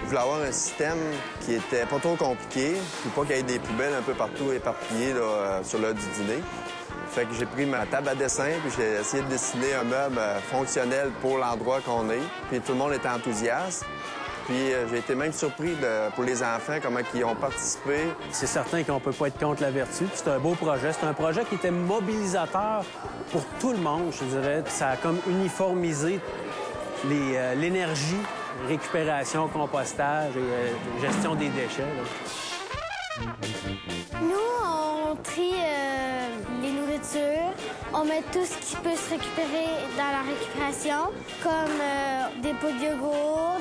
Je voulais avoir un système qui était pas trop compliqué, puis pas qu'il y ait des poubelles un peu partout éparpillées là, sur l'heure du dîner. Fait que j'ai pris ma table à dessin, puis j'ai essayé de dessiner un meuble fonctionnel pour l'endroit qu'on est. Puis tout le monde était enthousiaste. Puis j'ai été même surpris pour les enfants, comment ils ont participé. C'est certain qu'on peut pas être contre la vertu. C'est un beau projet. C'est un projet qui était mobilisateur pour tout le monde, je dirais. Ça a comme uniformisé l'énergie, récupération, compostage et gestion des déchets. Là. Nous, on trie les nourritures. On met tout ce qui peut se récupérer dans la récupération, comme des pots de yogourt,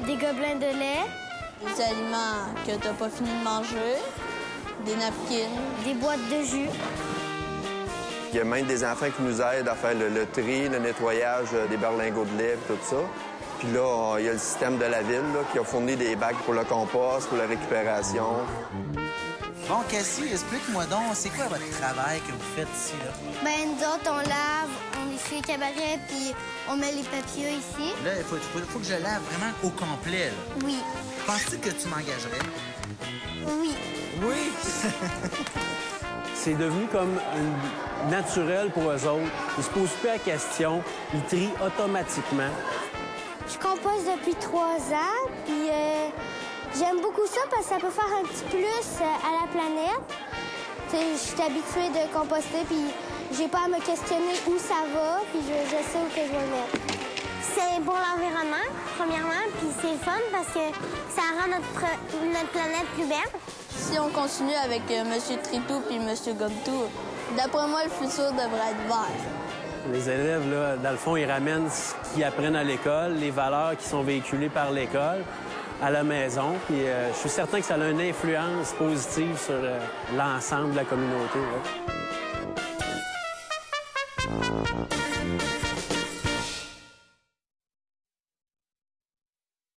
des gobelins de lait. Des aliments que t'as pas fini de manger, des napkins. Des boîtes de jus. Il y a même des enfants qui nous aident à faire le tri, le nettoyage des berlingots de lait et tout ça. Puis là, il y a le système de la ville là, qui a fourni des bacs pour le compost, pour la récupération. Bon, Cassie, explique-moi donc, c'est quoi votre travail que vous faites ici, là? Ben, nous autres, on lave, on essuie les cabarets, puis on met les papiers ici. Là, il faut que je lave vraiment au complet, là. Oui. Penses-tu que tu m'engagerais? Oui. Oui! C'est devenu comme naturel pour eux autres. Ils se posent plus la question, ils trient automatiquement. Je composte depuis 3 ans, puis j'aime beaucoup ça parce que ça peut faire un petit plus à la planète. Je suis habituée de composter, puis j'ai pas à me questionner où ça va, puis je sais où que je vais mettre. C'est pour l'environnement, premièrement, puis c'est le fun parce que ça rend notre planète plus belle. Si on continue avec M. Tritou puis M. Gobtou, d'après moi, le futur devrait être vert. Les élèves, là, dans le fond, ils ramènent ce qu'ils apprennent à l'école, les valeurs qui sont véhiculées par l'école à la maison. Puis je suis certain que ça a une influence positive sur l'ensemble de la communauté. Là.